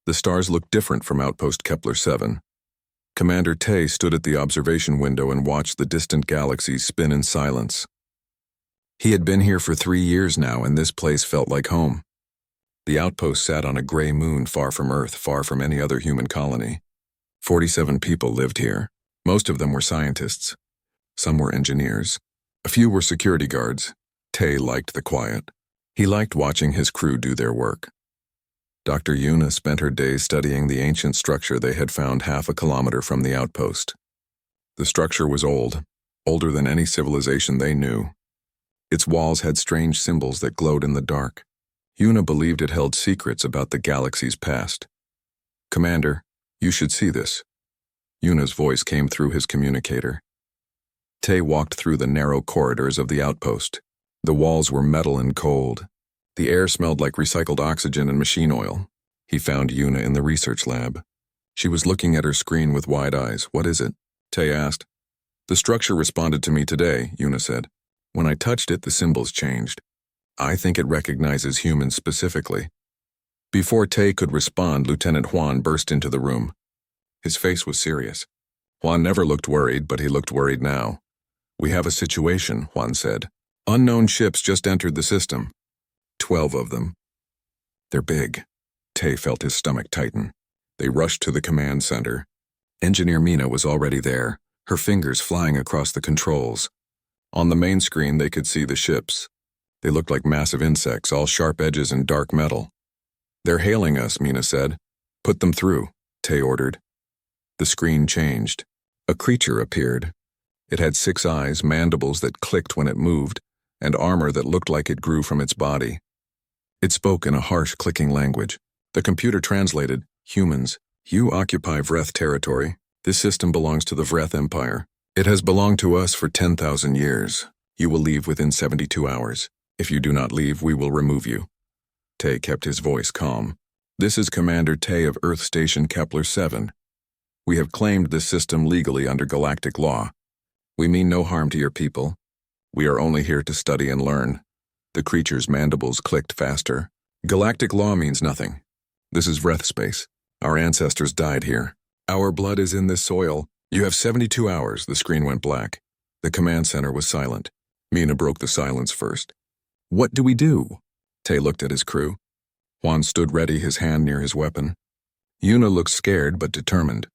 The stars looked different from Outpost Kepler 7. Commander Tay stood at the observation window and watched the distant galaxies spin in silence. He had been here for 3 years now, and this place felt like home. The outpost sat on a gray moon far from Earth, far from any other human colony. 47 people lived here. Most of them were scientists. Some were engineers. A few were security guards. Tay liked the quiet. He liked watching his crew do their work. Dr. Yuna spent her days studying the ancient structure they had found half a kilometer from the outpost. The structure was old, older than any civilization they knew. Its walls had strange symbols that glowed in the dark. Yuna believed it held secrets about the galaxy's past. "Commander, you should see this." Yuna's voice came through his communicator. Tay walked through the narrow corridors of the outpost. The walls were metal and cold. The air smelled like recycled oxygen and machine oil. He found Yuna in the research lab. She was looking at her screen with wide eyes. "What is it?" Tay asked. "The structure responded to me today," Yuna said. "When I touched it, the symbols changed. I think it recognizes humans specifically." Before Tay could respond, Lieutenant Juan burst into the room. His face was serious. Juan never looked worried, but he looked worried now. "We have a situation," Juan said. "Unknown ships just entered the system. 12 of them. They're big." Tay felt his stomach tighten. They rushed to the command center. Engineer Mina was already there, her fingers flying across the controls. On the main screen, they could see the ships. They looked like massive insects, all sharp edges and dark metal. "They're hailing us," Mina said. "Put them through," Tay ordered. The screen changed. A creature appeared. It had 6 eyes, mandibles that clicked when it moved, and armor that looked like it grew from its body. It spoke in a harsh, clicking language. The computer translated, "Humans, you occupy Vreth territory. This system belongs to the Vreth Empire. It has belonged to us for 10,000 years. You will leave within 72 hours. If you do not leave, we will remove you." Tay kept his voice calm. "This is Commander Tay of Earth Station Kepler 7. We have claimed this system legally under galactic law. We mean no harm to your people. We are only here to study and learn." The creature's mandibles clicked faster. "Galactic law means nothing. This is Vreth space. Our ancestors died here. Our blood is in this soil. You have 72 hours. The screen went black. The command center was silent. Mina broke the silence first. "What do we do?" Tay looked at his crew. Juan stood ready, his hand near his weapon. Yuna looked scared but determined.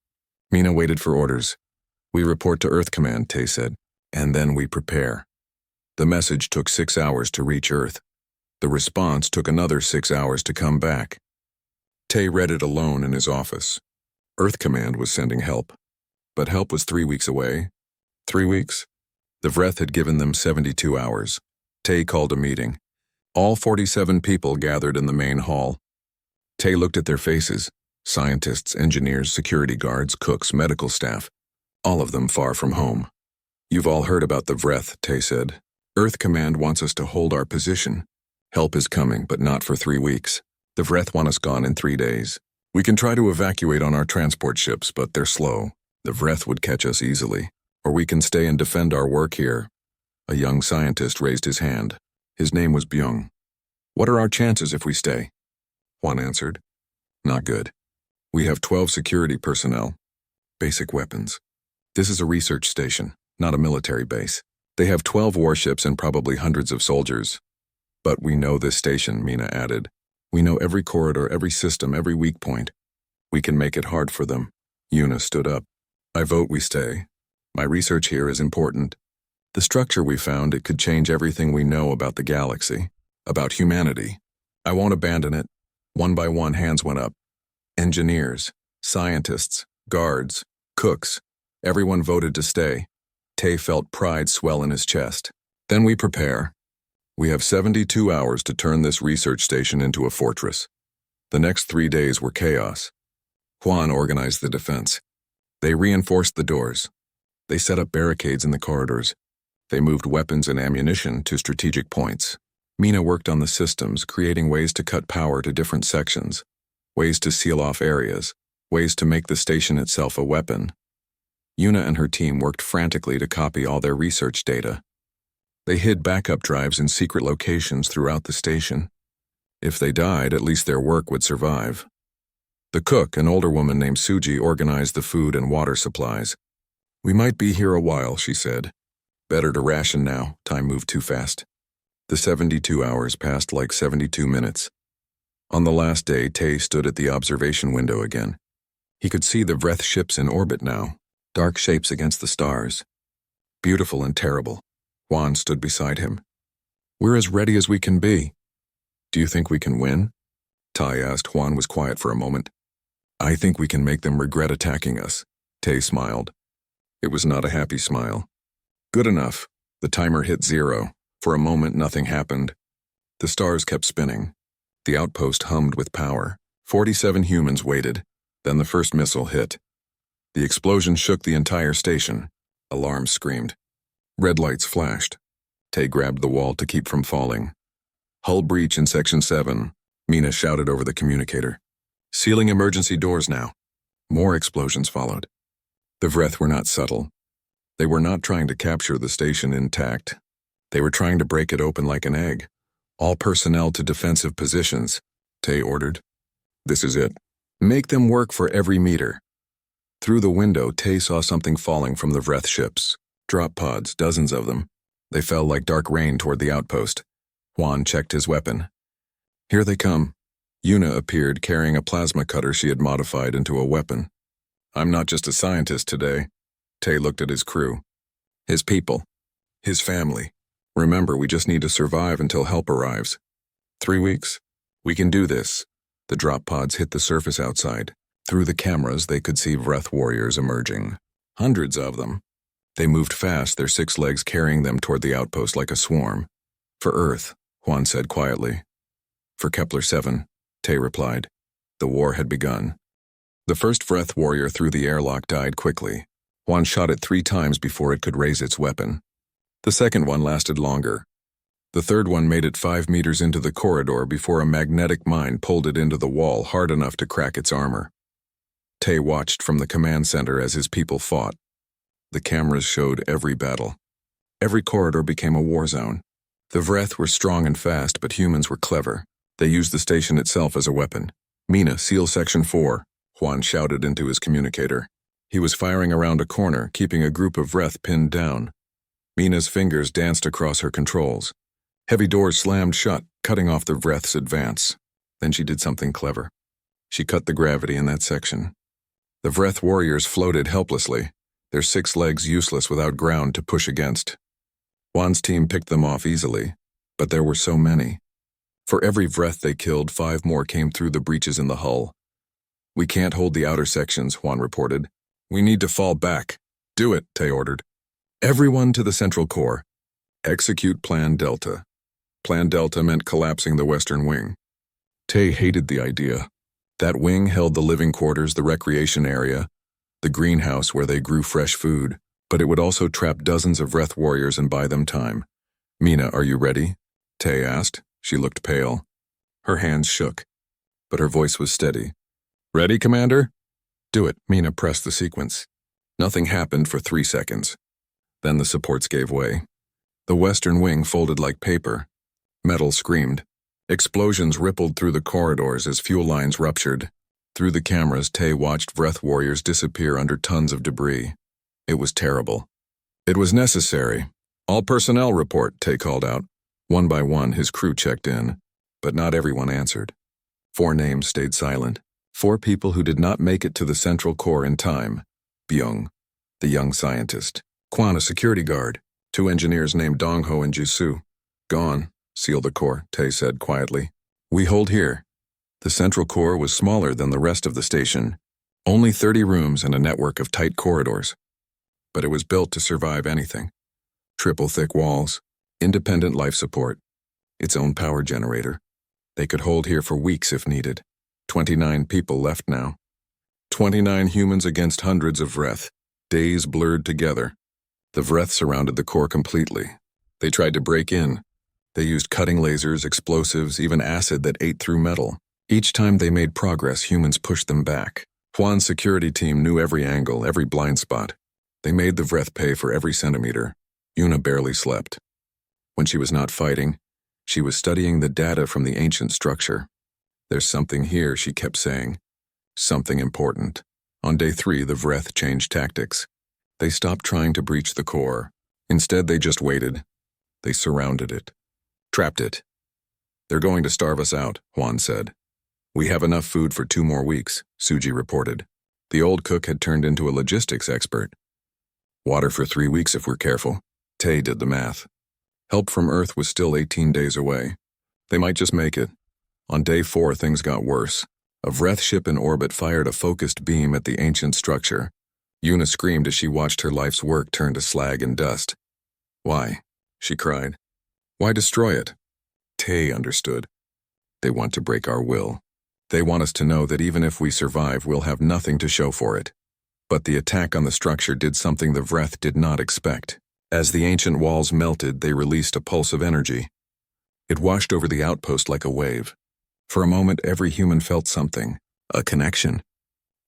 Mina waited for orders. "We report to Earth Command," Tay said, "and then we prepare." The message took 6 hours to reach Earth. The response took another 6 hours to come back. Tay read it alone in his office. Earth Command was sending help. But help was 3 weeks away. 3 weeks? The Vreth had given them 72 hours. Tay called a meeting. All 47 people gathered in the main hall. Tay looked at their faces. Scientists, engineers, security guards, cooks, medical staff. All of them far from home. "You've all heard about the Vreth," Tay said. "Earth Command wants us to hold our position. Help is coming, but not for 3 weeks. The Vreth want us gone in 3 days. We can try to evacuate on our transport ships, but they're slow. The Vreth would catch us easily. Or we can stay and defend our work here." A young scientist raised his hand. His name was Byung. "What are our chances if we stay?" Juan answered. "Not good. We have 12 security personnel. Basic weapons. This is a research station, not a military base. They have 12 warships and probably hundreds of soldiers. But we know this station," Mina added. "We know every corridor, every system, every weak point. We can make it hard for them." Yuna stood up. "I vote we stay. My research here is important. The structure we found, it could change everything we know about the galaxy, about humanity. I won't abandon it." One by one, hands went up. Engineers, scientists, guards, cooks, everyone voted to stay. Tay felt pride swell in his chest. "Then we prepare. We have 72 hours to turn this research station into a fortress." The next 3 days were chaos. Juan organized the defense. They reinforced the doors. They set up barricades in the corridors. They moved weapons and ammunition to strategic points. Mina worked on the systems, creating ways to cut power to different sections, ways to seal off areas, ways to make the station itself a weapon. Yuna and her team worked frantically to copy all their research data. They hid backup drives in secret locations throughout the station. If they died, at least their work would survive. The cook, an older woman named Suji, organized the food and water supplies. "We might be here a while," she said. "Better to ration now. Time moved too fast." The 72 hours passed like 72 minutes. On the last day, Tay stood at the observation window again. He could see the Vreth ships in orbit now, dark shapes against the stars. Beautiful and terrible. Juan stood beside him. "We're as ready as we can be." "Do you think we can win?" Tay asked. Juan was quiet for a moment. "I think we can make them regret attacking us." Tay smiled. It was not a happy smile. "Good enough." The timer hit 0. For a moment, nothing happened. The stars kept spinning. The outpost hummed with power. 47 humans waited. Then the first missile hit. The explosion shook the entire station. Alarms screamed. Red lights flashed. Tay grabbed the wall to keep from falling. "Hull breach in Section 7, Mina shouted over the communicator. "Sealing emergency doors now." More explosions followed. The Vreth were not subtle. They were not trying to capture the station intact. They were trying to break it open like an egg. "All personnel to defensive positions," Tay ordered. "This is it. Make them work for every meter." Through the window, Tay saw something falling from the Vreth ships. Drop pods, dozens of them. They fell like dark rain toward the outpost. Juan checked his weapon. "Here they come." Yuna appeared carrying a plasma cutter she had modified into a weapon. "I'm not just a scientist today." Tay looked at his crew. His people. His family. "Remember, we just need to survive until help arrives." 3 weeks? We can do this." The drop pods hit the surface outside. Through the cameras, they could see Vreth warriors emerging. Hundreds of them. They moved fast, their 6 legs carrying them toward the outpost like a swarm. "For Earth," Juan said quietly. "For Kepler 7, Tay replied. The war had begun. The first Vreth warrior through the airlock died quickly. Juan shot it 3 times before it could raise its weapon. The second one lasted longer. The third one made it 5 meters into the corridor before a magnetic mine pulled it into the wall hard enough to crack its armor. Tay watched from the command center as his people fought. The cameras showed every battle. Every corridor became a war zone. The Vreth were strong and fast, but humans were clever. They used the station itself as a weapon. "Mina, seal Section 4, Juan shouted into his communicator. He was firing around a corner, keeping a group of Vreth pinned down. Mina's fingers danced across her controls. Heavy doors slammed shut, cutting off the Vreth's advance. Then she did something clever. She cut the gravity in that section. The Vreth warriors floated helplessly, their 6 legs useless without ground to push against. Juan's team picked them off easily, but there were so many. For every Vreth they killed, 5 more came through the breaches in the hull. "We can't hold the outer sections," Juan reported. "We need to fall back." "Do it," Tay ordered. "Everyone to the central core. Execute Plan Delta." Plan Delta meant collapsing the western wing. Tay hated the idea. That wing held the living quarters, the recreation area, the greenhouse where they grew fresh food, but it would also trap dozens of Vreth warriors and buy them time. "Mina, are you ready?" Tay asked. She looked pale. Her hands shook, but her voice was steady. "Ready, Commander?" "Do it." Mina pressed the sequence. Nothing happened for 3 seconds. Then the supports gave way. The western wing folded like paper. Metal screamed. Explosions rippled through the corridors as fuel lines ruptured. Through the cameras, Tay watched Vreth warriors disappear under tons of debris. It was terrible. "It was necessary. All personnel report," Tay called out. One by one, his crew checked in, but not everyone answered. 4 names stayed silent. 4 people who did not make it to the central core in time. Byung, the young scientist. Quan, a security guard. 2 engineers named Dongho and Jusu. "Gone. Seal the core," Tay said quietly. "We hold here." The central core was smaller than the rest of the station. Only 30 rooms and a network of tight corridors. But it was built to survive anything. Triple thick walls, independent life support, its own power generator. They could hold here for weeks if needed. 29 people left now. 29 humans against hundreds of Vreth. Days blurred together. The Vreth surrounded the core completely. They tried to break in. They used cutting lasers, explosives, even acid that ate through metal. Each time they made progress, humans pushed them back. Juan's security team knew every angle, every blind spot. They made the Vreth pay for every centimeter. Yuna barely slept. When she was not fighting, she was studying the data from the ancient structure. "There's something here," she kept saying. Something important. On day 3, the Vreth changed tactics. They stopped trying to breach the core. Instead, they just waited. They surrounded it. Trapped it. "They're going to starve us out," Juan said. "We have enough food for 2 more weeks," Suji reported. The old cook had turned into a logistics expert. "Water for 3 weeks if we're careful." Tay did the math. Help from Earth was still 18 days away. They might just make it. On day 4, things got worse. A Vreth ship in orbit fired a focused beam at the ancient structure. Yuna screamed as she watched her life's work turn to slag and dust. "Why?" she cried. "Why destroy it?" Tay understood. "They want to break our will. They want us to know that even if we survive, we'll have nothing to show for it." But the attack on the structure did something the Vreth did not expect. As the ancient walls melted, they released a pulse of energy. It washed over the outpost like a wave. For a moment, every human felt something, a connection,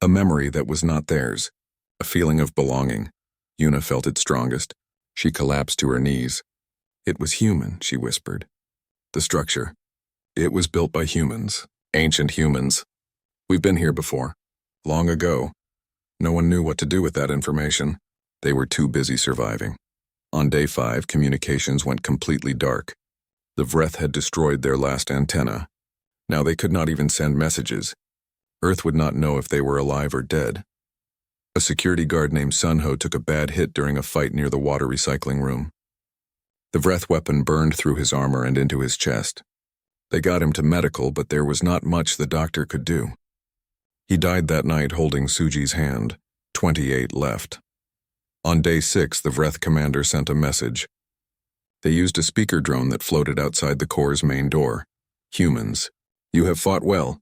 a memory that was not theirs, a feeling of belonging. Yuna felt it strongest. She collapsed to her knees. "It was human," she whispered. "The structure. It was built by humans, ancient humans. We've been here before, long ago. No one knew what to do with that information. They were too busy surviving." On day 5, communications went completely dark. The Vreth had destroyed their last antenna. Now they could not even send messages. Earth would not know if they were alive or dead. A security guard named Sunho took a bad hit during a fight near the water recycling room. The Vreth weapon burned through his armor and into his chest. They got him to medical, but there was not much the doctor could do. He died that night holding Suji's hand. 28 left. On day 6, the Vreth commander sent a message. They used a speaker drone that floated outside the core's main door. "Humans, you have fought well,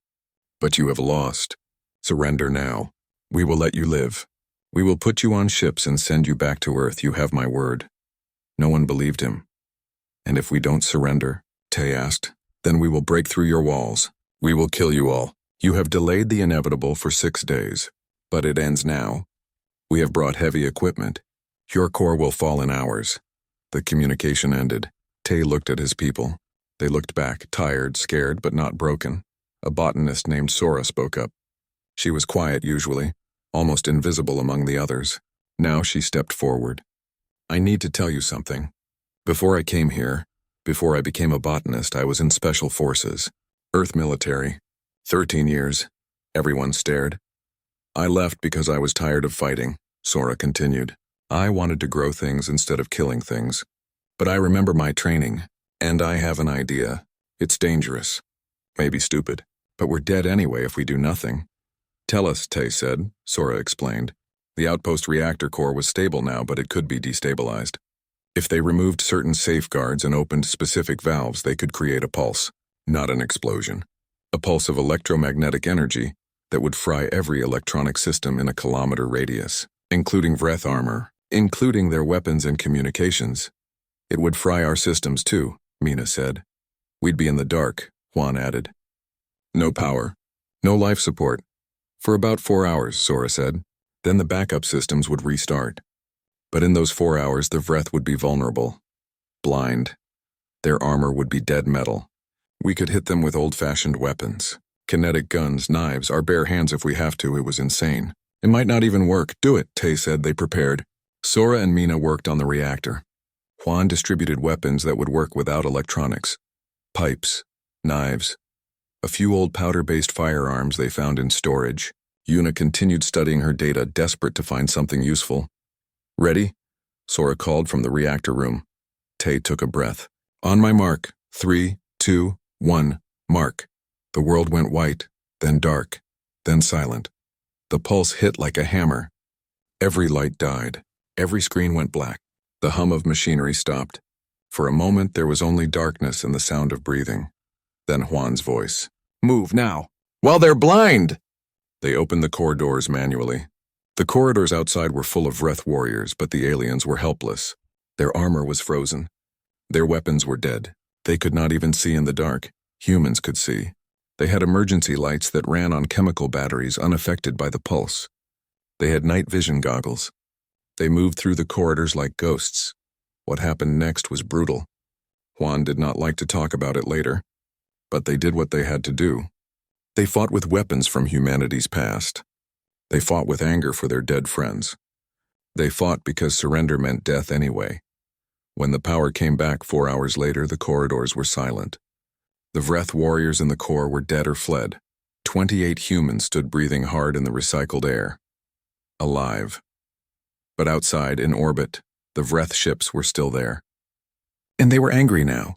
but you have lost. Surrender now. We will let you live. We will put you on ships and send you back to Earth. You have my word." No one believed him. "And if we don't surrender," Tay asked, "then we will break through your walls. We will kill you all. You have delayed the inevitable for 6 days, but it ends now. We have brought heavy equipment. Your core will fall in hours." The communication ended. Tay looked at his people. They looked back, tired, scared, but not broken. A botanist named Sora spoke up. She was quiet usually, almost invisible among the others. Now she stepped forward. "I need to tell you something. Before I came here, before I became a botanist, I was in Special Forces, Earth military. 13 years. Everyone stared. I left because I was tired of fighting," Sora continued. "I wanted to grow things instead of killing things. But I remember my training, and I have an idea. It's dangerous. Maybe stupid, but we're dead anyway if we do nothing." "Tell us," Tay said, Sora explained. The outpost reactor core was stable now, but it could be destabilized. If they removed certain safeguards and opened specific valves, they could create a pulse, not an explosion. A pulse of electromagnetic energy that would fry every electronic system in a kilometer radius, including Vreth armor, including their weapons and communications. "It would fry our systems too," Mina said. "We'd be in the dark," Juan added. "No power. No life support. For about 4 hours," Sora said. "Then the backup systems would restart. But in those 4 hours, the Vreth would be vulnerable. Blind. Their armor would be dead metal. We could hit them with old-fashioned weapons. Kinetic guns, knives, our bare hands if we have to." It was insane. "It might not even work." "Do it," Tay said. They prepared. Sora and Mina worked on the reactor. Juan distributed weapons that would work without electronics. Pipes, knives, a few old powder-based firearms they found in storage. Yuna continued studying her data, desperate to find something useful. "Ready?" Sora called from the reactor room. Tay took a breath. "On my mark. 3, 2, 1, mark." The world went white, then dark, then silent. The pulse hit like a hammer. Every light died. Every screen went black. The hum of machinery stopped. For a moment, there was only darkness and the sound of breathing. Then Juan's voice. "Move now, while they're blind!" They opened the core doors manually. The corridors outside were full of Vreth warriors, but the aliens were helpless. Their armor was frozen. Their weapons were dead. They could not even see in the dark. Humans could see. They had emergency lights that ran on chemical batteries unaffected by the pulse. They had night vision goggles. They moved through the corridors like ghosts. What happened next was brutal. Juan did not like to talk about it later, but they did what they had to do. They fought with weapons from humanity's past. They fought with anger for their dead friends. They fought because surrender meant death anyway. When the power came back 4 hours later, the corridors were silent. The Vreth warriors in the core were dead or fled. 28 humans stood breathing hard in the recycled air. Alive. But outside, in orbit, the Vreth ships were still there. And they were angry now.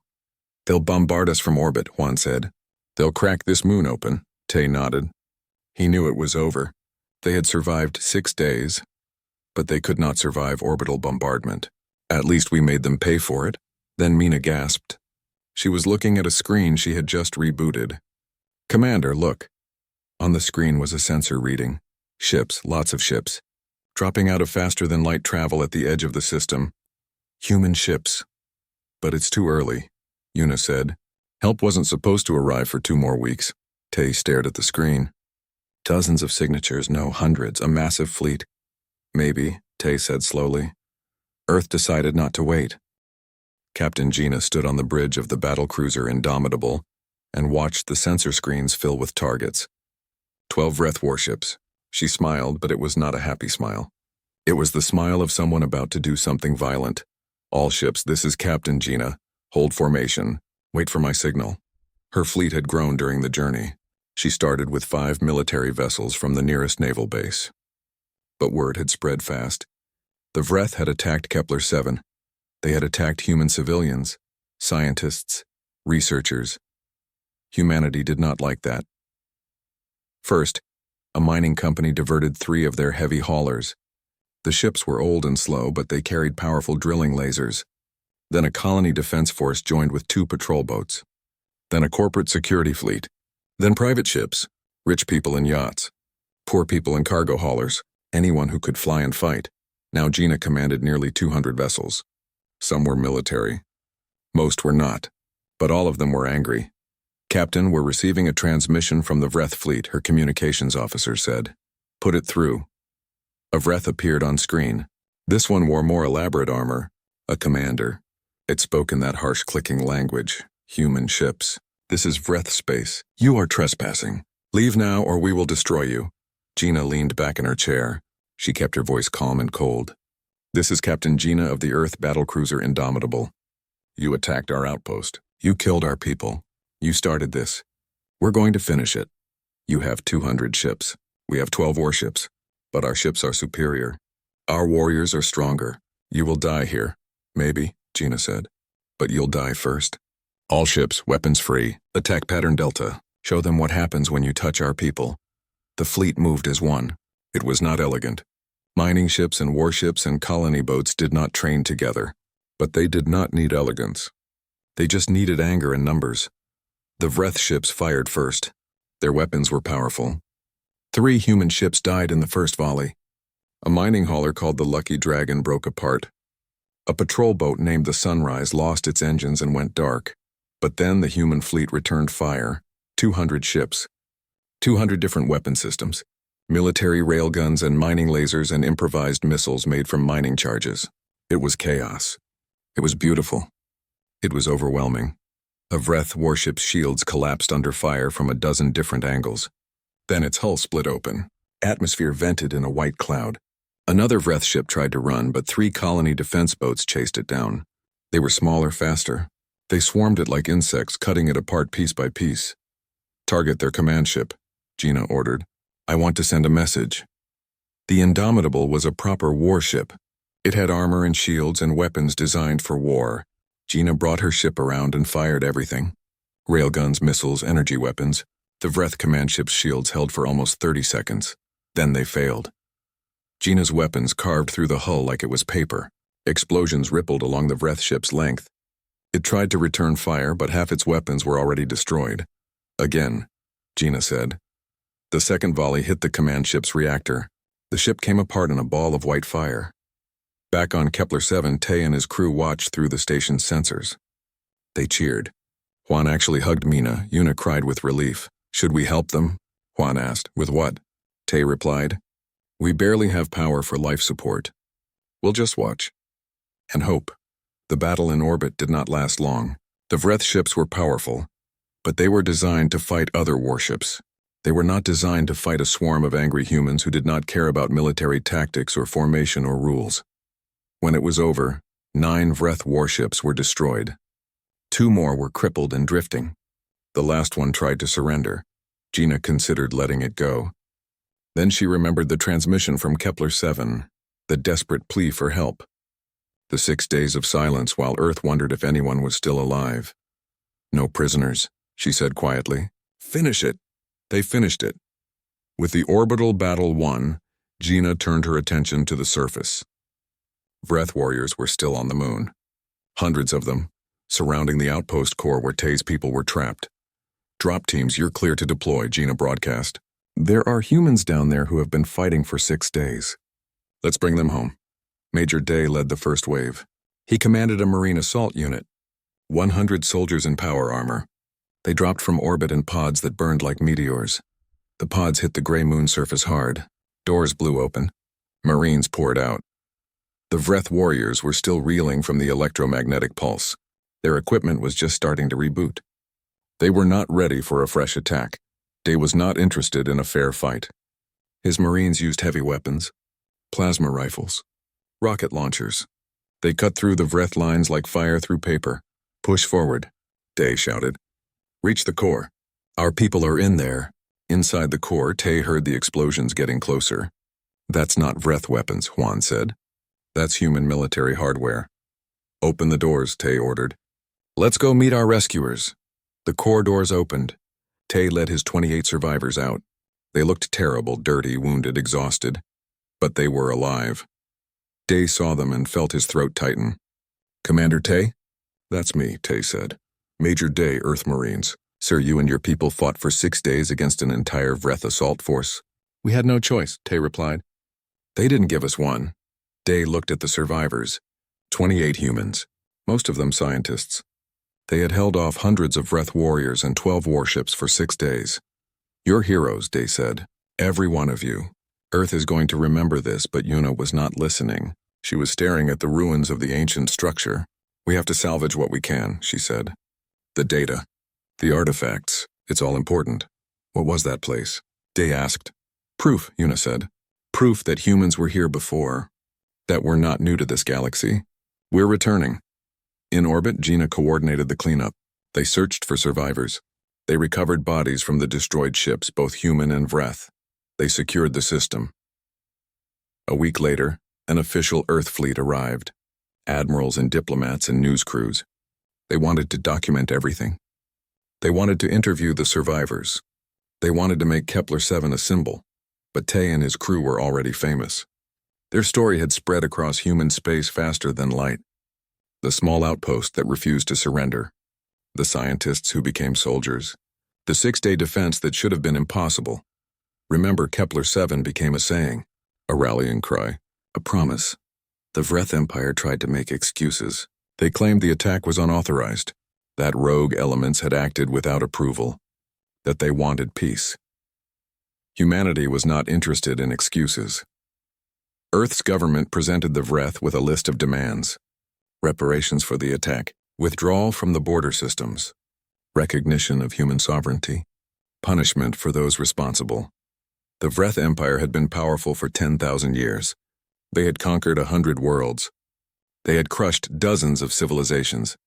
They'll bombard us from orbit, Juan said. They'll crack this moon open, Tay nodded. He knew it was over. They had survived 6 days, but they could not survive orbital bombardment. At least we made them pay for it. Then Mina gasped. She was looking at a screen she had just rebooted. Commander, look. On the screen was a sensor reading. Ships, lots of ships. Dropping out of faster-than-light travel at the edge of the system. Human ships. But it's too early, Yuna said. Help wasn't supposed to arrive for 2 more weeks. Tay stared at the screen. Dozens of signatures, no, hundreds, a massive fleet. Maybe, Tay said slowly. Earth decided not to wait. Captain Gina stood on the bridge of the battlecruiser Indomitable and watched the sensor screens fill with targets. 12 Vreth warships. She smiled, but it was not a happy smile. It was the smile of someone about to do something violent. All ships, this is Captain Gina. Hold formation. Wait for my signal. Her fleet had grown during the journey. She started with 5 military vessels from the nearest naval base. But word had spread fast. The Vreth had attacked Kepler-7. They had attacked human civilians, scientists, researchers. Humanity did not like that. First, a mining company diverted 3 of their heavy haulers. The ships were old and slow, but they carried powerful drilling lasers. Then a colony defense force joined with 2 patrol boats. Then a corporate security fleet. Then private ships, rich people in yachts, poor people in cargo haulers, anyone who could fly and fight. Now Gina commanded nearly 200 vessels. Some were military. Most were not, but all of them were angry. Captain, we're receiving a transmission from the Vreth fleet, her communications officer said. Put it through. A Vreth appeared on screen. This one wore more elaborate armor. A commander. It spoke in that harsh clicking language. Human ships. This is Vreth space. You are trespassing. Leave now or we will destroy you. Gina leaned back in her chair. She kept her voice calm and cold. This is Captain Gina of the Earth battlecruiser Indomitable. You attacked our outpost. You killed our people. You started this. We're going to finish it. You have 200 ships. We have 12 warships. But our ships are superior. Our warriors are stronger. You will die here. Maybe, Gina said. But you'll die first. All ships, weapons free. Attack pattern Delta. Show them what happens when you touch our people. The fleet moved as one. It was not elegant. Mining ships and warships and colony boats did not train together. But they did not need elegance. They just needed anger and numbers. The Vreth ships fired first. Their weapons were powerful. 3 human ships died in the first volley. A mining hauler called the Lucky Dragon broke apart. A patrol boat named the Sunrise lost its engines and went dark. But then the human fleet returned fire. 200 ships. 200 different weapon systems. Military railguns and mining lasers and improvised missiles made from mining charges. It was chaos. It was beautiful. It was overwhelming. A Vreth warship's shields collapsed under fire from a dozen different angles. Then its hull split open. Atmosphere vented in a white cloud. Another Vreth ship tried to run, but 3 colony defense boats chased it down. They were smaller, faster. They swarmed it like insects, cutting it apart piece by piece. Target their command ship, Gina ordered. I want to send a message. The Indomitable was a proper warship. It had armor and shields and weapons designed for war. Gina brought her ship around and fired everything. Railguns, missiles, energy weapons. The Vreth command ship's shields held for almost 30 seconds. Then they failed. Gina's weapons carved through the hull like it was paper. Explosions rippled along the Vreth ship's length. It tried to return fire, but half its weapons were already destroyed. Again, Gina said. The second volley hit the command ship's reactor. The ship came apart in a ball of white fire. Back on Kepler-7, Tay and his crew watched through the station's sensors. They cheered. Juan actually hugged Mina. Yuna cried with relief. Should we help them? Juan asked. With what? Tay replied. We barely have power for life support. We'll just watch. And hope. The battle in orbit did not last long. The Vreth ships were powerful, but they were designed to fight other warships. They were not designed to fight a swarm of angry humans who did not care about military tactics or formation or rules. When it was over, 9 Vreth warships were destroyed. 2 more were crippled and drifting. The last one tried to surrender. Gina considered letting it go. Then she remembered the transmission from Kepler-7, the desperate plea for help. The 6 days of silence while Earth wondered if anyone was still alive. "No prisoners," she said quietly. "Finish it." They finished it. With the orbital battle won, Gina turned her attention to the surface. Vreth warriors were still on the moon. Hundreds of them, surrounding the outpost core where Tay's people were trapped. "Drop teams, you're clear to deploy," Gina broadcast. "There are humans down there who have been fighting for 6 days. Let's bring them home." Major Day led the first wave. He commanded a marine assault unit. 100 soldiers in power armor. They dropped from orbit in pods that burned like meteors. The pods hit the gray moon surface hard. Doors blew open. Marines poured out. The Vreth warriors were still reeling from the electromagnetic pulse. Their equipment was just starting to reboot. They were not ready for a fresh attack. Day was not interested in a fair fight. His Marines used heavy weapons, plasma rifles, rocket launchers. They cut through the Vreth lines like fire through paper. "Push forward," Day shouted. "Reach the core. Our people are in there." Inside the core, Tay heard the explosions getting closer. "That's not Vreth weapons," Juan said. "That's human military hardware." "Open the doors," Tay ordered. "Let's go meet our rescuers." The core doors opened. Tay led his 28 survivors out. They looked terrible, dirty, wounded, exhausted. But they were alive. Day saw them and felt his throat tighten. "Commander Tay?" "That's me," Tay said. "Major Day, Earth Marines. Sir, you and your people fought for 6 days against an entire Vreth assault force." "We had no choice," Tay replied. "They didn't give us one." Day looked at the survivors. 28 humans, most of them scientists. They had held off hundreds of Vreth warriors and 12 warships for 6 days. "You're heroes," Day said. "Every one of you. Earth is going to remember this," but Yuna was not listening. She was staring at the ruins of the ancient structure. "We have to salvage what we can," she said. "The data. The artifacts. It's all important." "What was that place?" Day asked. "Proof," Yuna said. "Proof that humans were here before. That we're not new to this galaxy. We're returning." In orbit, Gina coordinated the cleanup. They searched for survivors. They recovered bodies from the destroyed ships, both human and Vreth. They secured the system. A week later, an official Earth fleet arrived. Admirals and diplomats and news crews. They wanted to document everything. They wanted to interview the survivors. They wanted to make Kepler-7 a symbol, but Tay and his crew were already famous. Their story had spread across human space faster than light. The small outpost that refused to surrender. The scientists who became soldiers. The 6-day defense that should have been impossible. Remember, Kepler-7 became a saying, a rallying cry, a promise. The Vreth Empire tried to make excuses. They claimed the attack was unauthorized, that rogue elements had acted without approval, that they wanted peace. Humanity was not interested in excuses. Earth's government presented the Vreth with a list of demands. Reparations for the attack, withdrawal from the border systems, recognition of human sovereignty, punishment for those responsible. The Vreth Empire had been powerful for 10,000 years. They had conquered 100 worlds. They had crushed dozens of civilizations,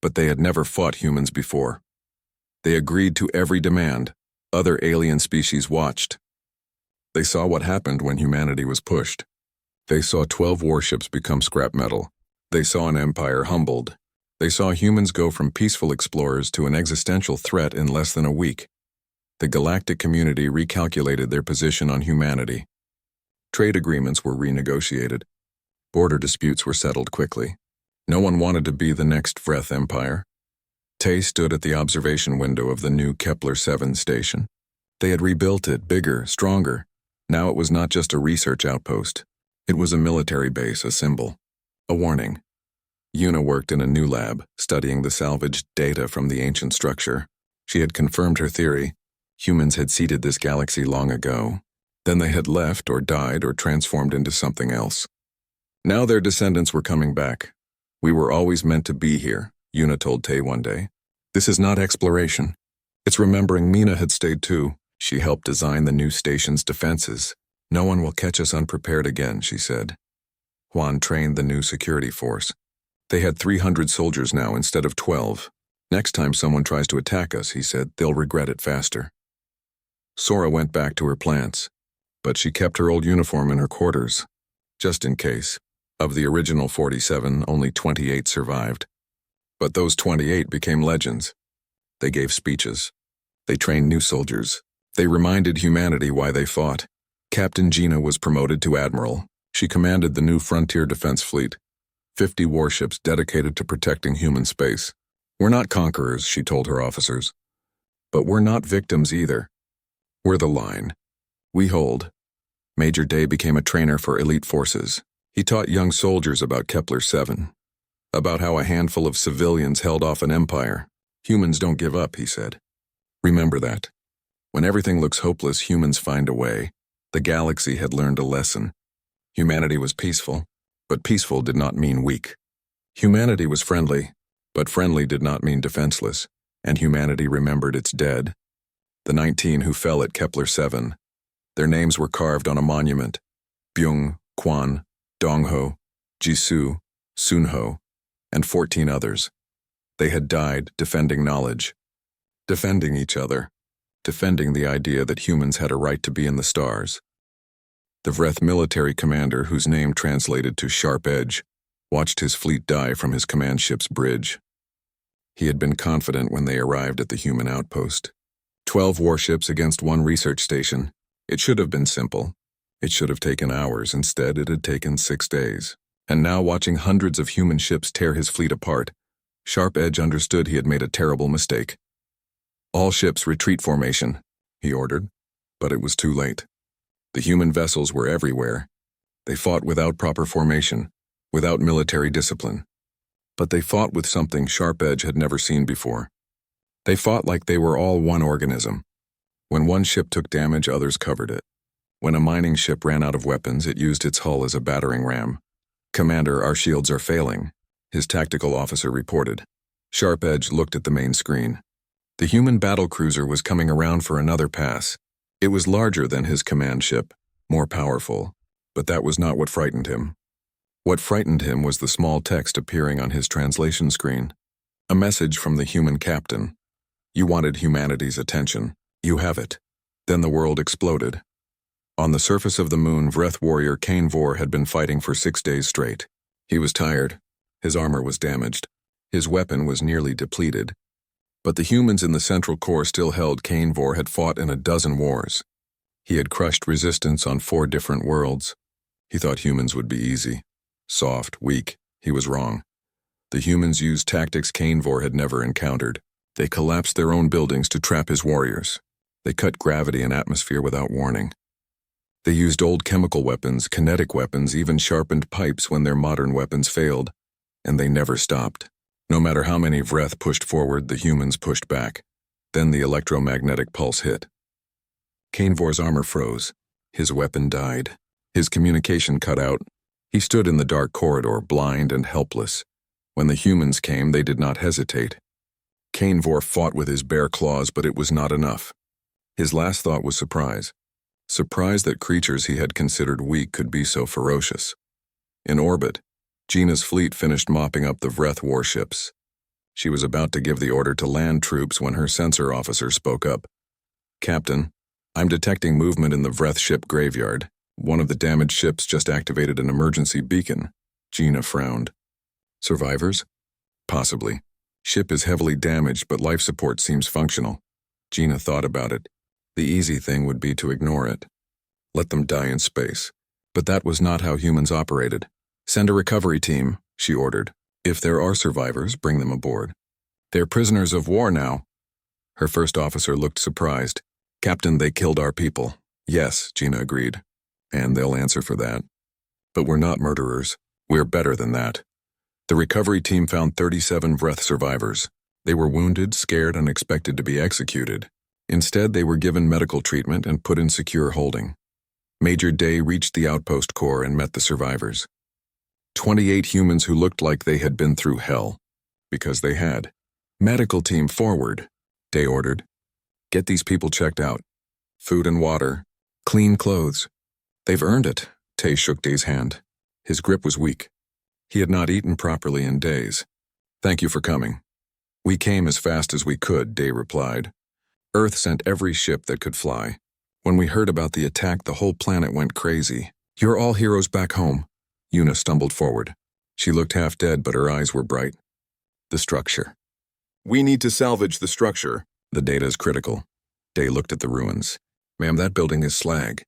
but they had never fought humans before. They agreed to every demand. Other alien species watched. They saw what happened when humanity was pushed. They saw 12 warships become scrap metal. They saw an empire humbled. They saw humans go from peaceful explorers to an existential threat in less than a week. The galactic community recalculated their position on humanity. Trade agreements were renegotiated. Border disputes were settled quickly. No one wanted to be the next Vreth Empire. Tay stood at the observation window of the new Kepler-7 station. They had rebuilt it, bigger, stronger. Now it was not just a research outpost. It was a military base, a symbol. A warning. Yuna worked in a new lab, studying the salvaged data from the ancient structure. She had confirmed her theory. Humans had seeded this galaxy long ago. Then they had left or died or transformed into something else. Now their descendants were coming back. "We were always meant to be here," Yuna told Tay one day. "This is not exploration. It's remembering Mina had stayed too. She helped design the new station's defenses. No one will catch us unprepared again, she said. Juan trained the new security force. They had 300 soldiers now instead of 12. Next time someone tries to attack us, he said, they'll regret it faster. Sora went back to her plants, but she kept her old uniform in her quarters, just in case. Of the original 47, only 28 survived. But those 28 became legends. They gave speeches. They trained new soldiers. They reminded humanity why they fought. Captain Gina was promoted to admiral. She commanded the new Frontier Defense Fleet, 50 warships dedicated to protecting human space. We're not conquerors, she told her officers. But we're not victims either. We're the line. We hold. Major Day became a trainer for elite forces. He taught young soldiers about Kepler-7, about how a handful of civilians held off an empire. Humans don't give up, he said. Remember that. When everything looks hopeless, humans find a way. The galaxy had learned a lesson. Humanity was peaceful, but peaceful did not mean weak. Humanity was friendly, but friendly did not mean defenseless, and humanity remembered its dead. The 19 who fell at Kepler-7. Their names were carved on a monument. Byung, Quan, Dongho, Jisoo, Sunho, and 14 others. They had died defending knowledge, defending each other, defending the idea that humans had a right to be in the stars. The Vreth military commander, whose name translated to Sharp Edge, watched his fleet die from his command ship's bridge. He had been confident when they arrived at the human outpost. 12 warships against 1 research station. It should have been simple. It should have taken hours. Instead, it had taken 6 days. And now, watching hundreds of human ships tear his fleet apart, Sharp Edge understood he had made a terrible mistake. All ships retreat formation, he ordered, but it was too late. The human vessels were everywhere. They fought without proper formation, without military discipline. But they fought with something Sharp Edge had never seen before. They fought like they were all one organism. When one ship took damage, others covered it. When a mining ship ran out of weapons, it used its hull as a battering ram. Commander, our shields are failing, his tactical officer reported. Sharp Edge looked at the main screen. The human battlecruiser was coming around for another pass. It was larger than his command ship, more powerful, but that was not what frightened him. What frightened him was the small text appearing on his translation screen. A message from the human captain. You wanted humanity's attention. You have it. Then the world exploded. On the surface of the moon, Vreth warrior Kane Vor had been fighting for 6 days straight. He was tired. His armor was damaged. His weapon was nearly depleted. But the humans in the Central Core still held Kane Vor had fought in a dozen wars. He had crushed resistance on 4 different worlds. He thought humans would be easy. Soft, weak. He was wrong. The humans used tactics Kane Vor had never encountered. They collapsed their own buildings to trap his warriors. They cut gravity and atmosphere without warning. They used old chemical weapons, kinetic weapons, even sharpened pipes when their modern weapons failed. And they never stopped. No matter how many Vreth pushed forward, the humans pushed back. Then the electromagnetic pulse hit. Kane Vor's armor froze. His weapon died. His communication cut out. He stood in the dark corridor, blind and helpless. When the humans came, they did not hesitate. Kane Vor fought with his bare claws, but it was not enough. His last thought was surprise. Surprise that creatures he had considered weak could be so ferocious. In orbit, Gina's fleet finished mopping up the Vreth warships. She was about to give the order to land troops when her sensor officer spoke up. Captain, I'm detecting movement in the Vreth ship graveyard. One of the damaged ships just activated an emergency beacon. Gina frowned. Survivors? Possibly. Ship is heavily damaged, but life support seems functional. Gina thought about it. The easy thing would be to ignore it. Let them die in space. But that was not how humans operated. Send a recovery team, she ordered. If there are survivors, bring them aboard. They're prisoners of war now. Her first officer looked surprised. Captain, they killed our people. Yes, Gina agreed. And they'll answer for that. But we're not murderers. We're better than that. The recovery team found 37 Vreth survivors. They were wounded, scared, and expected to be executed. Instead, they were given medical treatment and put in secure holding. Major Day reached the Outpost core and met the survivors. 28 humans who looked like they had been through hell. Because they had. Medical team forward, Day ordered. Get these people checked out. food and water, clean clothes. They've earned it. Tay shook Day's hand. His grip was weak. He had not eaten properly in days. Thank you for coming. We came as fast as we could, Day replied. Earth sent every ship that could fly. When we heard about the attack, the whole planet went crazy. You're all heroes back home. Yuna stumbled forward. She looked half dead, but her eyes were bright. The structure. We need to salvage the structure. The data is critical. Day looked at the ruins. Ma'am, that building is slag.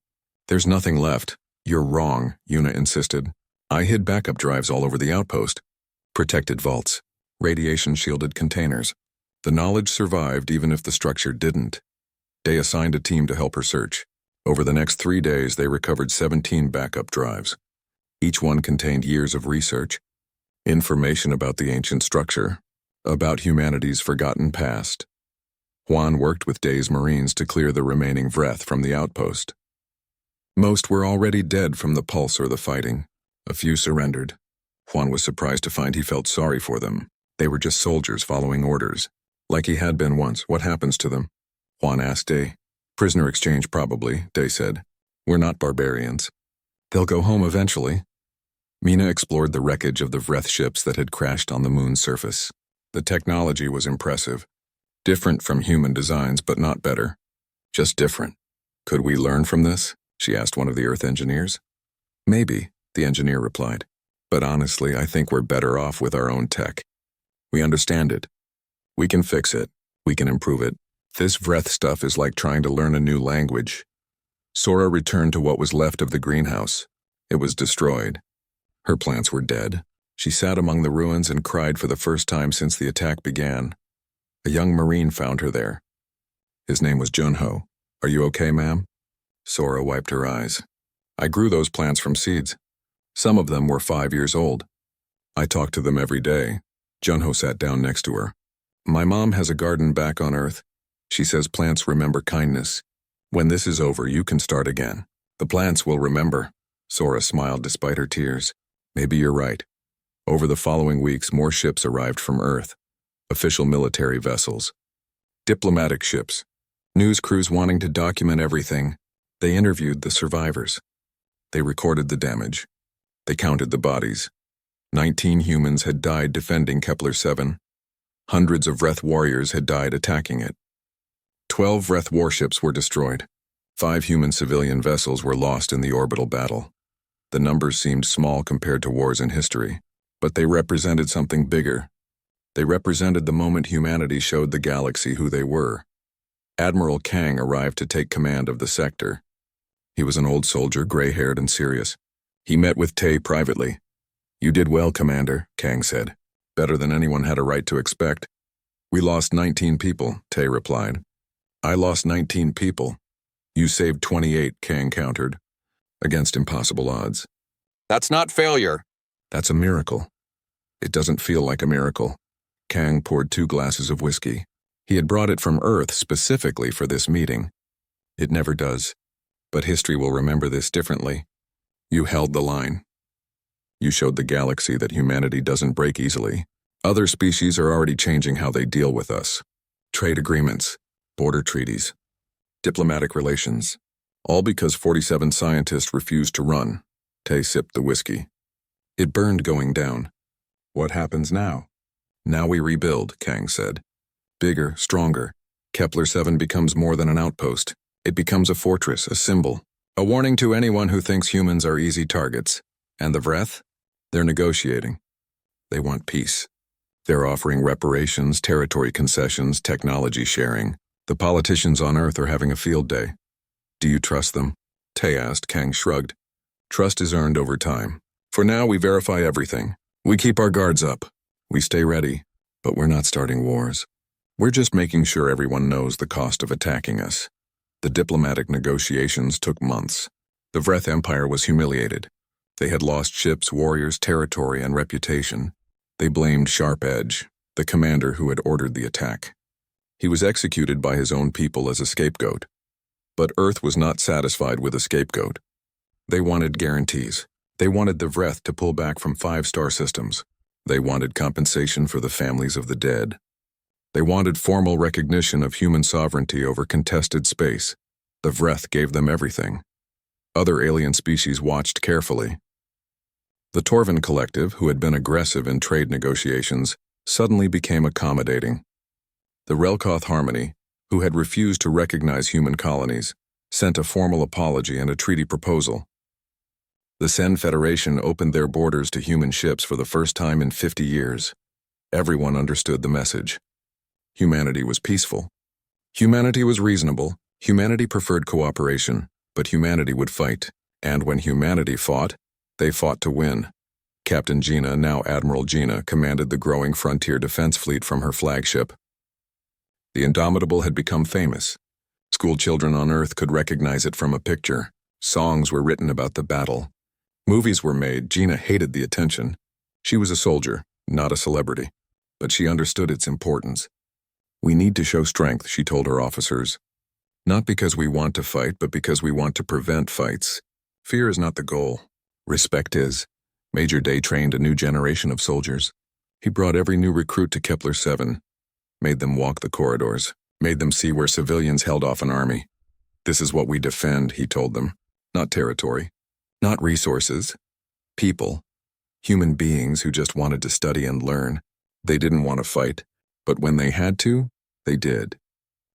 There's nothing left. You're wrong, Yuna insisted. I hid backup drives all over the outpost. Protected vaults. Radiation-shielded containers. The knowledge survived even if the structure didn't. Day assigned a team to help her search. Over the next 3 days, they recovered 17 backup drives. Each one contained years of research, information about the ancient structure, about humanity's forgotten past. Juan worked with Day's Marines to clear the remaining Vreth from the outpost. Most were already dead from the pulse or the fighting. A few surrendered. Juan was surprised to find he felt sorry for them. They were just soldiers following orders. Like he had been once. What happens to them? Juan asked Day. Prisoner exchange probably, Day said. We're not barbarians. They'll go home eventually. Mina explored the wreckage of the Vreth ships that had crashed on the moon's surface. The technology was impressive. Different from human designs, but not better. Just different. Could we learn from this? She asked one of the Earth engineers. Maybe, the engineer replied. But honestly, I think we're better off with our own tech. We understand it. We can fix it. We can improve it. This Vreth stuff is like trying to learn a new language. Sora returned to what was left of the greenhouse. It was destroyed. Her plants were dead. She sat among the ruins and cried for the first time since the attack began. A young Marine found her there. His name was Junho. Are you okay, ma'am? Sora wiped her eyes. I grew those plants from seeds. Some of them were 5 years old. I talked to them every day. Junho sat down next to her. My mom has a garden back on Earth. She says plants remember kindness. When this is over, you can start again. The plants will remember. Sora smiled despite her tears. Maybe you're right. Over the following weeks, more ships arrived from Earth. Official military vessels. Diplomatic ships. News crews wanting to document everything. They interviewed the survivors. They recorded the damage. They counted the bodies. 19 humans had died defending Kepler-7. Hundreds of Vreth warriors had died attacking it. 12 Vreth warships were destroyed. 5 human civilian vessels were lost in the orbital battle. The numbers seemed small compared to wars in history, but they represented something bigger. They represented the moment humanity showed the galaxy who they were. Admiral Kang arrived to take command of the sector. He was an old soldier, gray-haired and serious. He met with Tay privately. You did well, Commander, Kang said. Better than anyone had a right to expect. We lost 19 people, Tay replied. I lost 19 people. You saved 28, Kang countered. Against impossible odds. That's not failure. That's a miracle. It doesn't feel like a miracle. Kang poured 2 glasses of whiskey. He had brought it from Earth specifically for this meeting. It never does. But history will remember this differently. You held the line. You showed the galaxy that humanity doesn't break easily. Other species are already changing how they deal with us. Trade agreements, border treaties, diplomatic relations. All because 47 scientists refused to run. Tay sipped the whiskey. It burned going down. What happens now? Now we rebuild, Kang said. Bigger, stronger. Kepler-7 becomes more than an outpost. It becomes a fortress, a symbol. A warning to anyone who thinks humans are easy targets. And the Vreth? They're negotiating. They want peace. They're offering reparations, territory concessions, technology sharing. The politicians on Earth are having a field day. Do you trust them? Tay asked. Kang shrugged. Trust is earned over time. For now, we verify everything. We keep our guards up. We stay ready, but we're not starting wars. We're just making sure everyone knows the cost of attacking us. The diplomatic negotiations took months. The Vreth Empire was humiliated. They had lost ships, warriors, territory, and reputation. They blamed Sharp Edge, the commander who had ordered the attack. He was executed by his own people as a scapegoat. But Earth was not satisfied with a scapegoat. They wanted guarantees. They wanted the Vreth to pull back from 5-star systems. They wanted compensation for the families of the dead. They wanted formal recognition of human sovereignty over contested space. The Vreth gave them everything. Other alien species watched carefully. The Torvin Collective, who had been aggressive in trade negotiations, suddenly became accommodating. The Relkoth Harmony, who had refused to recognize human colonies, sent a formal apology and a treaty proposal. The Sen Federation opened their borders to human ships for the first time in 50 years. Everyone understood the message. Humanity was peaceful. Humanity was reasonable. Humanity preferred cooperation, but humanity would fight. And when humanity fought, they fought to win. Captain Gina, now Admiral Gina, commanded the growing frontier defense fleet from her flagship. The Indomitable had become famous. School children on Earth could recognize it from a picture. Songs were written about the battle. Movies were made. Gina hated the attention. She was a soldier, not a celebrity, but she understood its importance. We need to show strength, she told her officers. Not because we want to fight, but because we want to prevent fights. Fear is not the goal. Respect is. Major Day trained a new generation of soldiers. He brought every new recruit to Kepler-7, made them walk the corridors, made them see where civilians held off an army. This is what we defend, he told them. Not territory, not resources. People. Human beings who just wanted to study and learn. They didn't want to fight, but when they had to, they did.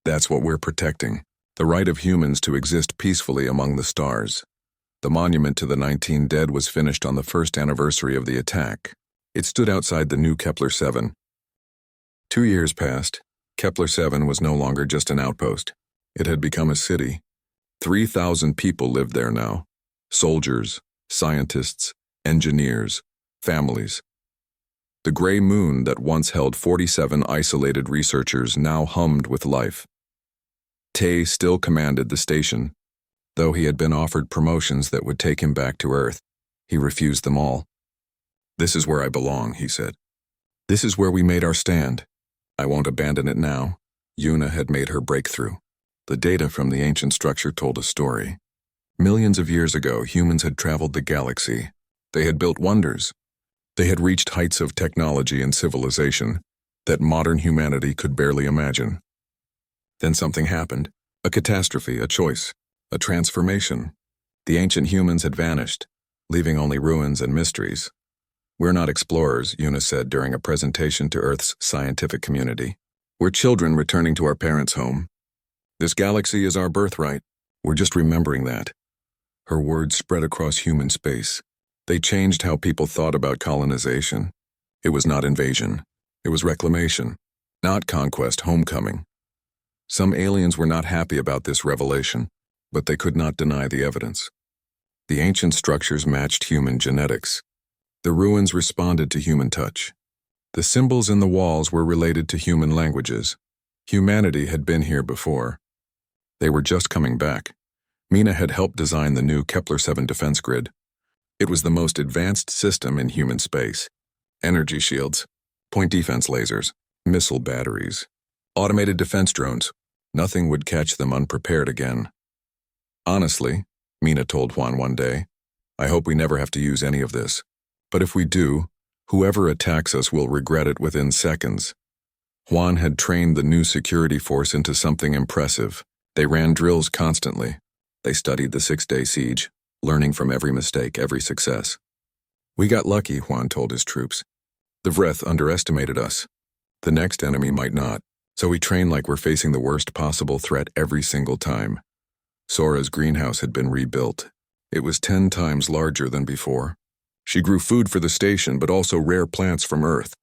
That's what we're protecting. The right of humans to exist peacefully among the stars. The monument to the 19 dead was finished on the first anniversary of the attack. It stood outside the new Kepler-7. 2 years passed. Kepler-7 was no longer just an outpost. It had become a city. 3,000 people lived there now. Soldiers, scientists, engineers, families. The gray moon that once held 47 isolated researchers now hummed with life. Tay still commanded the station. Though he had been offered promotions that would take him back to Earth, he refused them all. "This is where I belong," he said. "This is where we made our stand. I won't abandon it now." Yuna had made her breakthrough. The data from the ancient structure told a story. Millions of years ago, humans had traveled the galaxy. They had built wonders. They had reached heights of technology and civilization that modern humanity could barely imagine. Then something happened. A catastrophe, a choice, a transformation. The ancient humans had vanished, leaving only ruins and mysteries. "We're not explorers," Yuna said during a presentation to Earth's scientific community. "We're children returning to our parents' home. This galaxy is our birthright. We're just remembering that." Her words spread across human space. They changed how people thought about colonization. It was not invasion. It was reclamation, not conquest, homecoming. Some aliens were not happy about this revelation, but they could not deny the evidence. The ancient structures matched human genetics. The ruins responded to human touch. The symbols in the walls were related to human languages. Humanity had been here before. They were just coming back. Mina had helped design the new Kepler-7 defense grid. It was the most advanced system in human space. Energy shields, point defense lasers, missile batteries, automated defense drones. Nothing would catch them unprepared again. "Honestly," Mina told Juan one day, "I hope we never have to use any of this. But if we do, whoever attacks us will regret it within seconds." Juan had trained the new security force into something impressive. They ran drills constantly. They studied the 6-day siege, learning from every mistake, every success. "We got lucky," Juan told his troops. "The Vreth underestimated us. The next enemy might not, so we train like we're facing the worst possible threat every single time." Sora's greenhouse had been rebuilt. It was 10 times larger than before. She grew food for the station, but also rare plants from Earth.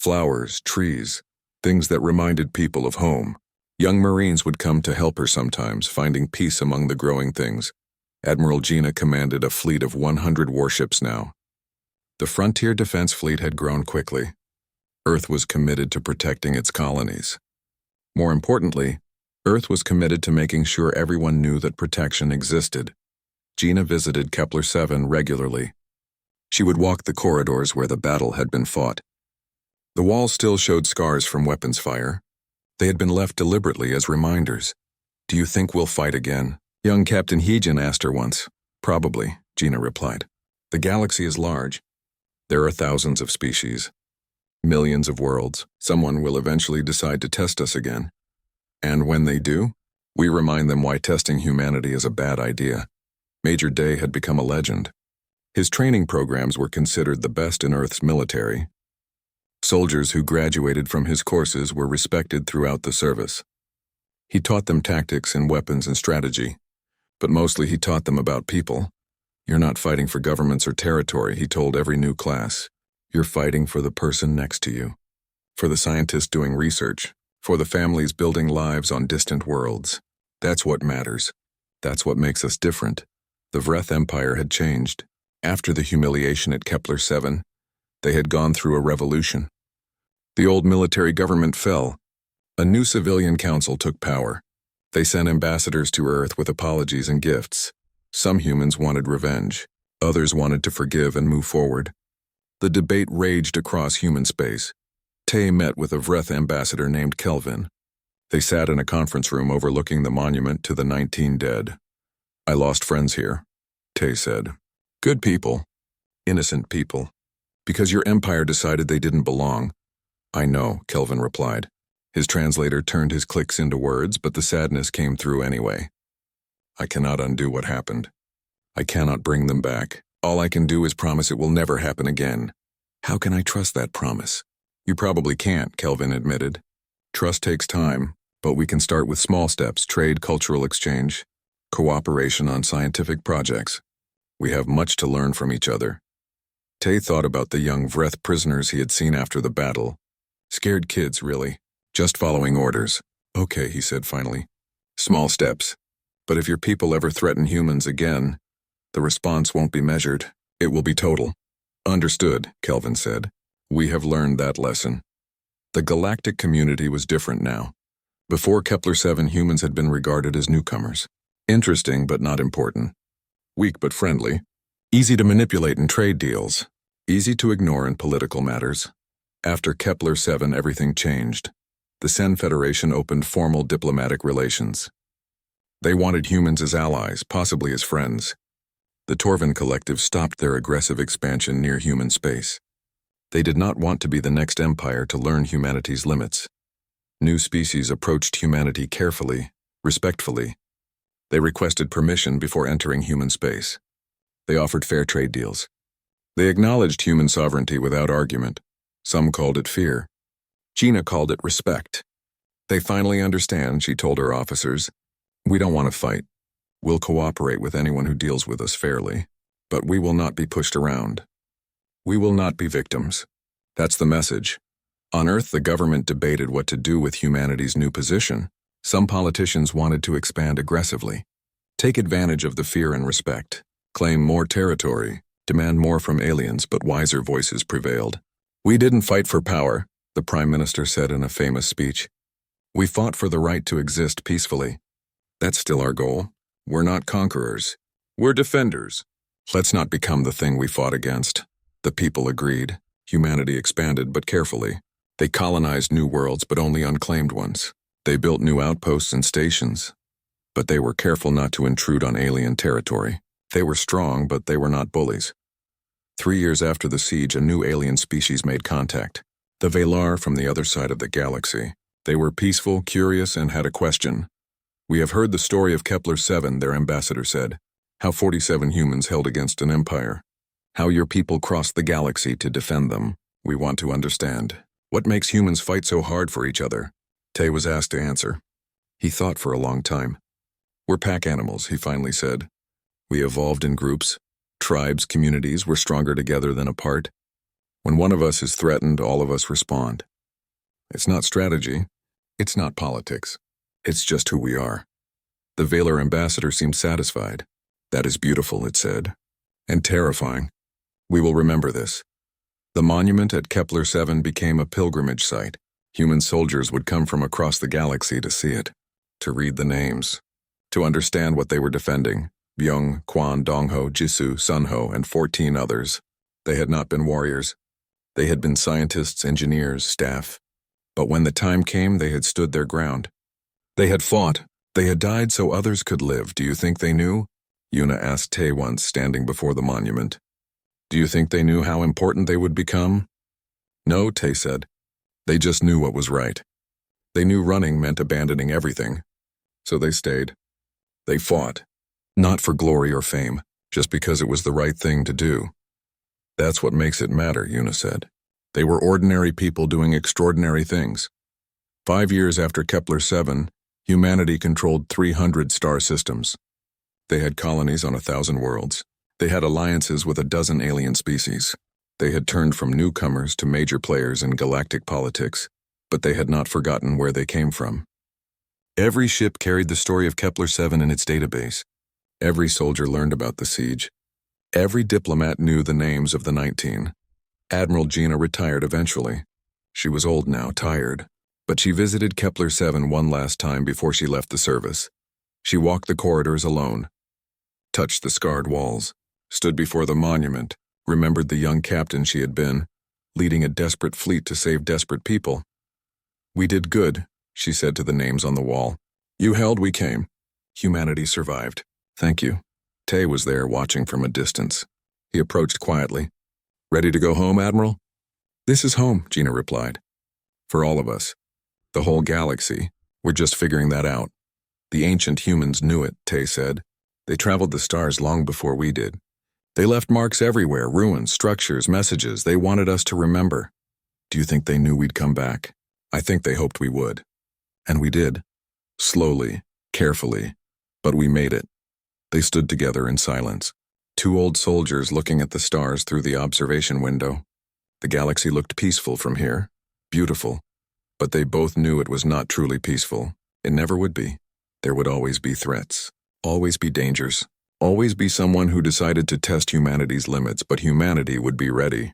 Flowers, trees, things that reminded people of home. Young Marines would come to help her sometimes, finding peace among the growing things. Admiral Gina commanded a fleet of 100 warships now. The frontier defense fleet had grown quickly. Earth was committed to protecting its colonies. More importantly, Earth was committed to making sure everyone knew that protection existed. Gina visited Kepler-7 regularly. She would walk the corridors where the battle had been fought. The walls still showed scars from weapons fire. They had been left deliberately as reminders. "Do you think we'll fight again?" Young Captain Heejin asked her once. "Probably," Gina replied. "The galaxy is large. There are thousands of species. Millions of worlds. Someone will eventually decide to test us again. And when they do, We remind them why testing humanity is a bad idea. Major Day had become a legend. His training programs were considered the best in Earth's military. Soldiers who graduated from his courses were respected throughout the service. He taught them tactics and weapons and strategy, but mostly he taught them about people. You're not fighting for governments or territory, he told every new class. You're fighting for the person next to you, for the scientists doing research, for the families building lives on distant worlds. That's what matters. That's what makes us different. The Vreth Empire had changed. After the humiliation at Kepler-7, they had gone through a revolution. The old military government fell. A new civilian council took power. They sent ambassadors to Earth with apologies and gifts. Some humans wanted revenge. Others wanted to forgive and move forward. The debate raged across human space. Tay met with a Vreth ambassador named Kelvin. They sat in a conference room overlooking the monument to the 19 dead. I lost friends here, Tay said. Good people. Innocent people. Because your empire decided they didn't belong. I know, Kelvin replied. His translator turned his clicks into words, but the sadness came through anyway. I cannot undo what happened. I cannot bring them back. All I can do is promise it will never happen again. How can I trust that promise? You probably can't, Kelvin admitted. Trust takes time, but we can start with small steps: trade, cultural exchange, cooperation on scientific projects. We have much to learn from each other. Tay thought about the young Vreth prisoners he had seen after the battle. Scared kids, really. Just following orders. Okay, he said finally. Small steps. But if your people ever threaten humans again, the response won't be measured. It will be total. Understood, Kelvin said. We have learned that lesson. The galactic community was different now. Before Kepler-7, humans had been regarded as newcomers. Interesting but not important. Weak but friendly. Easy to manipulate in trade deals. Easy to ignore in political matters. After Kepler-7, everything changed. The Sen Federation opened formal diplomatic relations. They wanted humans as allies, possibly as friends. The Torvin Collective stopped their aggressive expansion near human space. They did not want to be the next empire to learn humanity's limits. New species approached humanity carefully, respectfully. They requested permission before entering human space. They offered fair trade deals. They acknowledged human sovereignty without argument. Some called it fear. Gina called it respect. They finally understand, she told her officers. We don't want to fight. We'll cooperate with anyone who deals with us fairly, but we will not be pushed around. We will not be victims. That's the message. On Earth, the government debated what to do with humanity's new position. Some politicians wanted to expand aggressively, take advantage of the fear and respect, claim more territory, demand more from aliens, but wiser voices prevailed. We didn't fight for power, the Prime Minister said in a famous speech. We fought for the right to exist peacefully. That's still our goal. We're not conquerors. We're defenders. Let's not become the thing we fought against. The people agreed. Humanity expanded, but carefully. They colonized new worlds, but only unclaimed ones. They built new outposts and stations, but they were careful not to intrude on alien territory. They were strong, but they were not bullies. 3 years after the siege, a new alien species made contact. The Velar from the other side of the galaxy. They were peaceful, curious, and had a question. We have heard the story of Kepler-7, their ambassador said. How 47 humans held against an empire. How your people crossed the galaxy to defend them. We want to understand. What makes humans fight so hard for each other? Tay was asked to answer. He thought for a long time. We're pack animals, he finally said. We evolved in groups. Tribes, communities, we're stronger together than apart. When one of us is threatened, all of us respond. It's not strategy. It's not politics. It's just who we are. The Valar ambassador seemed satisfied. That is beautiful, it said. And terrifying. We will remember this. The monument at Kepler-7 became a pilgrimage site. Human soldiers would come from across the galaxy to see it, to read the names, to understand what they were defending. Byung, Quan, Dongho, Jisoo, Sunho, and 14 others. They had not been warriors. They had been scientists, engineers, staff. But when the time came, they had stood their ground. They had fought. They had died so others could live. Do you think they knew? Yuna asked Tay once, standing before the monument. Do you think they knew how important they would become? No, Tay said. They just knew what was right. They knew running meant abandoning everything. So they stayed. They fought. Not for glory or fame, just because it was the right thing to do. That's what makes it matter, Una said. They were ordinary people doing extraordinary things. 5 years after Kepler-7, humanity controlled 300 star systems. They had colonies on 1,000 worlds. They had alliances with 12 alien species. They had turned from newcomers to major players in galactic politics, but they had not forgotten where they came from. Every ship carried the story of Kepler-7 in its database. Every soldier learned about the siege. Every diplomat knew the names of the 19. Admiral Gina retired eventually. She was old now, tired, but she visited Kepler-7 one last time before she left the service. She walked the corridors alone, touched the scarred walls, stood before the monument, remembered the young captain she had been, leading a desperate fleet to save desperate people. "We did good," she said to the names on the wall. "You held, we came. Humanity survived. Thank you." Tay was there watching from a distance. He approached quietly. "Ready to go home, Admiral?" "This is home," Gina replied. "For all of us. The whole galaxy. We're just figuring that out." "The ancient humans knew it," Tay said. "They traveled the stars long before we did. They left marks everywhere, ruins, structures, messages they wanted us to remember. Do you think they knew we'd come back? I think they hoped we would. And we did. Slowly, carefully, but we made it." They stood together in silence, two old soldiers looking at the stars through the observation window. The galaxy looked peaceful from here, beautiful, but they both knew it was not truly peaceful. It never would be. There would always be threats, always be dangers, always be someone who decided to test humanity's limits, but humanity would be ready.